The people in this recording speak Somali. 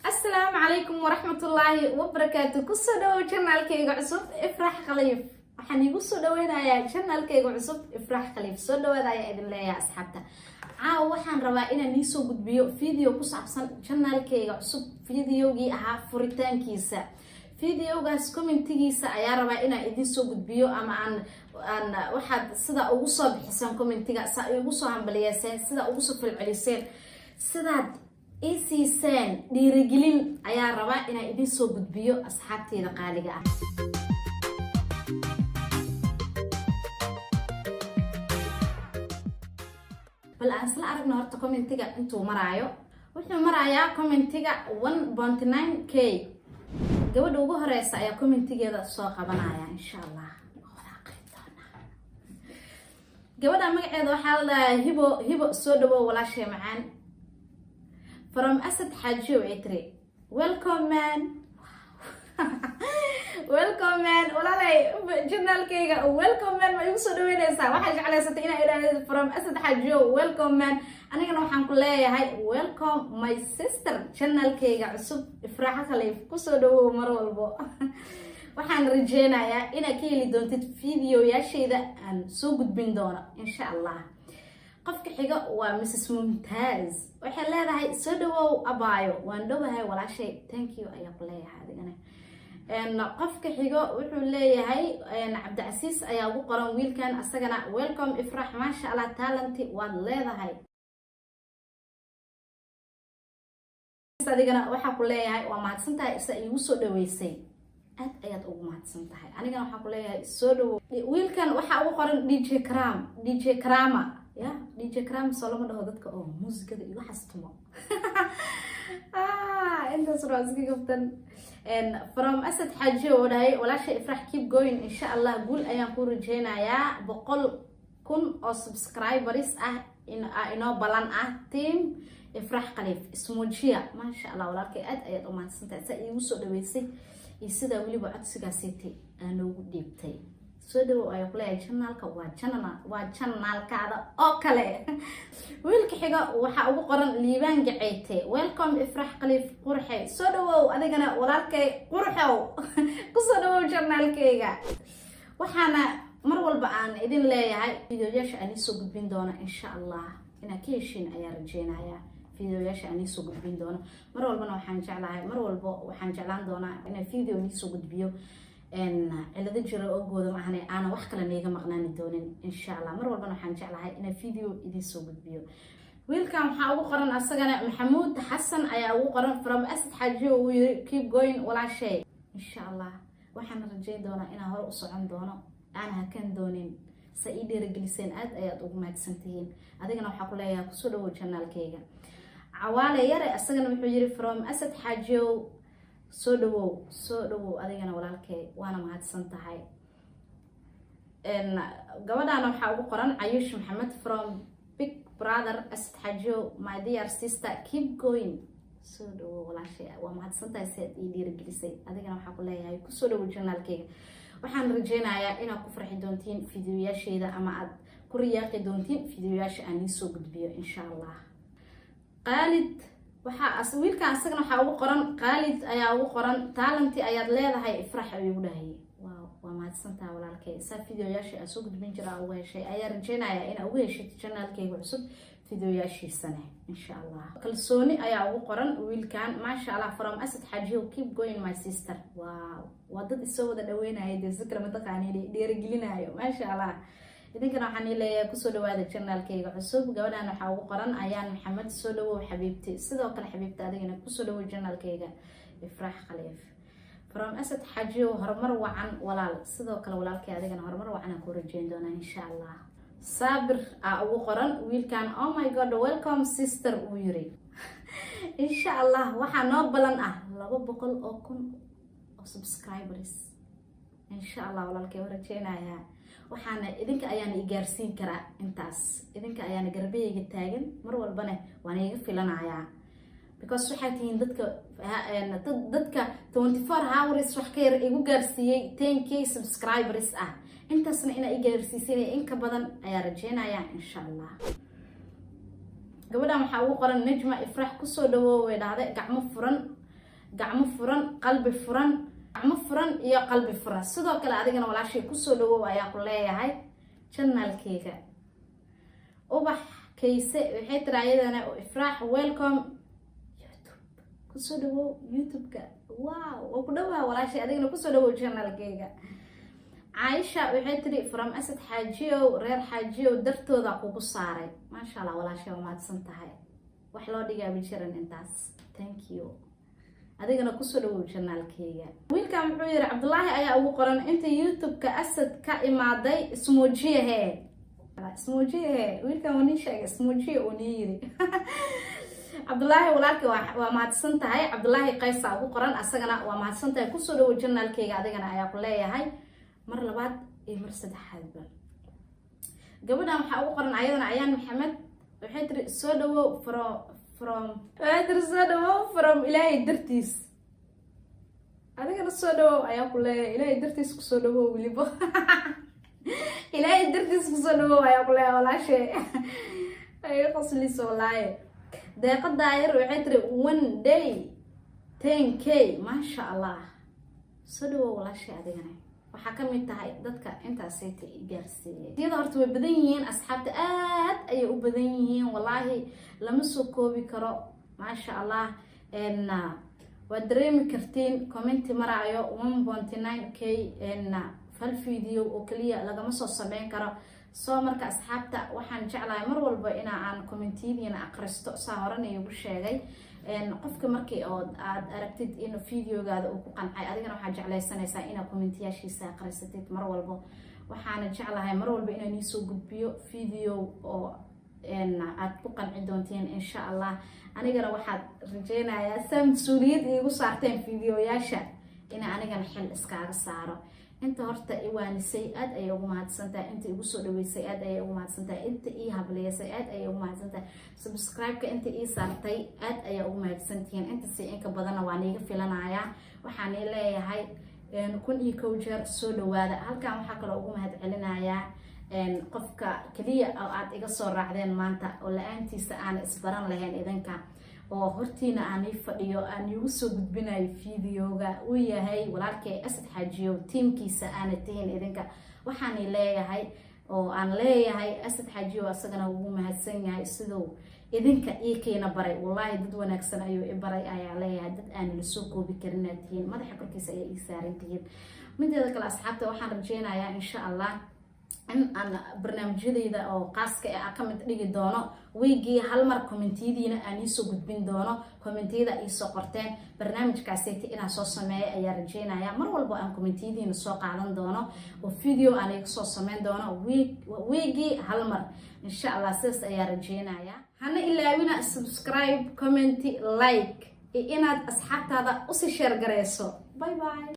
السلام عليكم ورحمة الله وبركاته. كسودو channelkayga cusub Ifraax Khaliif. Waxaan igu soo dhaweynayaa channelkayga cusub Ifraax Khaliif. Soo dhawaada ayaa idin leeyahay asxaabta. Waxaan rabaa inaan soo gudbiyo video ku saabsan channelkayga cusub, videogii ahaa furitaankiisa. Videogaas commentigiisa ayaa rabaa inaan idin soo gudbiyo ama aan waxaad sida ugu soo bixisan commentiga, sida ugu soo hambaliyeen, sida ugu soo falceliseen, sidaad isiiseen dhiirigelin ayaa rabaa inaan idin soo gudbiyo asxaabteeda qaaliga ah. bal aan isla aragno horta commentiga intuu maraayo. Wuxuu marayaa commentiga 1.9k. gabadha ugu horeysa ayaa commentigeeda soo qabanaya insha Allah. gabadha magaceeda waxaa la hibo soo dhawo walaashay macaan. From Asad Haji Wetri. Welcome man. Welcome man. Walalay channelkayga welcome man ma igu soo dhaweynaysaa. Waxaan jeclaysatay inaan idhaahdo from Asad Haji welcome man. Anigana waxaan ku leeyahay welcome my sister channelkayga cusub Ifraax Khaliif. Ku soo dhawow mar walbo. waxaan rajeynayaa inaad ka heli doontid videoyaashayda aan soo gudbin doono insha Allah. qofka xiga waa Mrs Mumtaz. waxay leedahay soo dhawow abaayo. waan dhawahay walaashay. Thank you ayaa ku leeyahay adigana. qofka xiga wuxuu leeyahay Cabdicasiis ayaa ugu qoran wiilkan asagana welcome Ifraax maasha Allah talent waad leedahay. adigana waxaa ku leeyahay waa mahadsantahay isa igu soo dhaweysay. aad ayaad ugu mahadsantahay. anigana waxaa ku leeyahay soo dhawow. wiilkan waxaa ugu qoran DJ Krama. ya DJ Kram soloma dhaho dadka oo muusikada iyo xastumo. intaas waa iska gabtan. from Asad Haji oo dhahay walaashay Ifraax keep going insha Allah. guul ayaan ku rajeynayaa 100,000 oo subscribers ah inoo balan ah team Ifraax Khaliif ismuujiya maasha Allah. walaalkay aad ayaad u mahadsantahay sa igu soo dhaweysay iyo sida waliba codsigaasaytay aan ugu dhiibtay. soo dhawow ayaa ku leeyahay channelka waa channelkaada oo kale. wiilka xiga waxaa ugu qoran liibaan gaceyte welcome Ifraax Khaliif qurxe. soo dhawow adigana walaalkay qurxow. ku soo dhawow channelkayga. waxaana mar walba aan idin leeyahay videoyaasha aan soo gudbin doono insha Allah inaad ka heshiin ayaa rajeynayaa. videoyaasha aan soo gudbin doono mar walbana waxaan jeclaan doonaa inaan video soo gudbiyo cilada jira oo gooda maahan aan wax kale neega maqnaani doonin insha Allah. mar walbana waxaan jeclahay inaan video idin soo gudbiyo. wiilkan waxaa ugu qoran asagana Maxamuud Xasan ayaa ugu qoran from Asad Haji oo yiri keep going walaashay insha Allah. waxaan rajeyn doonaa inaan hore u socon doono aan hakan doonin. sa ii dhiirigeliseen aad ayaad ugu mahadsantihiin. adigana waxaa ku leeyahay ku soo dhawow channelkayga. cawaale yare asagana wuxuu yiri from Asad Haji soo dhawow adigana walaalkay waana mahadsan tahay. gabadhaana waxaa ugu qoran Ayush Maxamed from Big Brother Asad Haji my dear sister keep going. soo dhawow walaashay waa mahadsan tahay si aad ii dhiirigelisay. adigana waxaa ku leeyahay ku soo dhawow channelkayga. waxaan rajeynayaa inaad ku farxi doontiin videoyaashayda ama aad ku riyaaqi doontiin videoyaasha aan soo gudbiyo insha Allah. Khalid waxaa wiilkan asagana waxaa ugu qoran Khalid ayaa ugu qoran talent ayaad leedahay Ifraax ayuu dhahay. waa mahadsantahay walaalkay. sa videoyaasha aan soo gudbin jiraa ugu heshay ayaa rajeynayaa inaad ugu heshid channelkayga cusub videoyaashiisana insha Allah. kalsooni ayaa ugu qoran wiilkan maasha Allah from Asad Haji keep going my sister. waa dad isoo wada dhaweynaya de sikra mataqaani dhiirigelinayo maasha Allah. idinkana waxaan leeyahay ku soo dhawaada channelkayga cusub. gabadhan waxaa ugu qoran Ayaan Maxamed soo dhawow xabiibti. sidoo kale xabiibta adigana ku soo dhawow channelkayga Ifraax Khaliif from Asad Haji horumar wacan walaal. sidoo kale walaalkay adigana horumar wacan ku rajeyn doona insha Allah. Sabir ugu qoran wiilkan oh my god welcome sister uu yiri. insha Allah waxaa noo balan ah 200,000 oo subscribers insha Allah. walaalkay rajeynayaa waxaana idinka ayaan gaarsiin karaa intaas. idinka ayaan garbeyga taagan mar walbana waan iga filanayaa because waxay tihiin dadka 24 hours wax ka yar igu gaarsiiyay 10k subscribers ah. intaasna ina i gaarsiisay in ka badan ayaa rajeynayaa insha Allah. gabadhan waxaa ugu qoran Najma Ifraax ku soo dhawow way dhahday gacmo furan gacmo furan qalbi furan gacmo furan iyo qalbi furan sidoo kale adigana walaashay kusoo dhawow ayaa ku leeyahay channelkayga ubax kayse waxay tiraayadana ifraax welcome youtube kusoo dhawow youtube-ka wow oo ku dhawaa walaashay adigana kusoo dhawow channelkayga Aisha waxay tiri from Asad Xaajiyo reer Xaajiyo dartooda kugu saaray maasha Allah walaashay waa mahadsan tahay wax loo dhigaa bijiran intaas thank you adigana kusoo dhawow channelkayga wiilka wuxuu yiri Cabdullaahi ayaa ugu qoran inta youtube-ka Asad ka imaaday ismoojiyahe wiilka wani sheegay ismoojiye oo yiri Cabdullaahi walaalkii waa mahadsan tahay Cabdullaahi Qaysa ugu qoran asagana waa mahadsan tahay kusoo dhawow channelkayga adigana ayaa ku leeyahay mar labaad iyo mar saddexaad gabadhan waxa ugu qoran ayadana ayaan maxamed waxay tiri soo dhawow from ilaahay dartiis adigana soo dhawow ayaa ku leeyahay ilaahay dartiis ku soo dhawow waliba ilaahay dartiis ku soo dhawow ayaa ku leeyahay walaashay ay qosliso walaaye deeqada ayar waxay tiri one day 10k maasha Allah soo dhawow walaashay adigana waxa kamid tahay dadka intaas ay gaarsiiyay iyada horta way badan yihiin asxaabta aad ay u badan yihiin wallahi lama soo koobi karo maasha Allah waa dareemi kartiin comment maraayo 1.9k fal video oo kaliya lagama soo sameyn karo soo marka asxaabta waxaan jeclahay mar walba in aan commentiyadiina akhristo saa horan igu sheegay qofka markii aad aragtid in videogaada uu ku qancay adigana waxaa jeclaysanaysaa inaad commentiyashiisa akhrisatid mar walba waxaana jeclahay mar walba inaan soo gudbiyo video oo aad ku qanci doonteen insha Allah anigana waxaad rajeynayaa samsuuliyad igu saarteen videoyaasha in anigana xil iskaaga saaro inta horta iwaanisay aad ay ugu mahadsantahay inta igu soo dhaweysay aad ay ugu mahadsantahay inta ii hableysay aad ay ugu mahadsantahay subscribe-ka inta ii saartay aad ay ugu mahadsantihiin inta si inka badan waa niga filanayaa waxaan leeyahay kun iyo kow jeer soo dhawaada halkan waxa kale ugu mahad celinayaa qofka kaliya oo aad iga soo raacdeen maanta oo la'aantiisa aan isbaran lahayn idinka oo hortiina aan fadhiyo aan igu soo gudbinayo videoga uu yahay walaalkay Asad Xaajiyo teamkiisa aan tahin idinka waxaan leeyahay oo aan leeyahay Asad Xaajiyo asagana ugu mahadsan yahay sidoo idinka keena baray wallahi dad wanaagsan ayuu i baray ayaa leeyahay dad aan la soo koobi karin tiin madaxa korkiisa ay ii saaran tihiin mideeda kale asxaabta waxaan rajeynayaa insha Allah in aan barnaamijyadayda oo qaaska ah ka mid dhigi doono weegii hal mar commentiyadiina aan soo gudbin doono commentiyada ay soo qorteen barnaamijkaas inaan soo sameeyo ayaa rajeynayaa mar walba aan commentiyadiina soo qaadan doono oo video aan iga soo sameyn doono weegii hal mar insha Allah sidaas ayaa rajeynayaa hana ilaawina subscribe comment like inaad asxaabtaada u sii share gareyso bye bye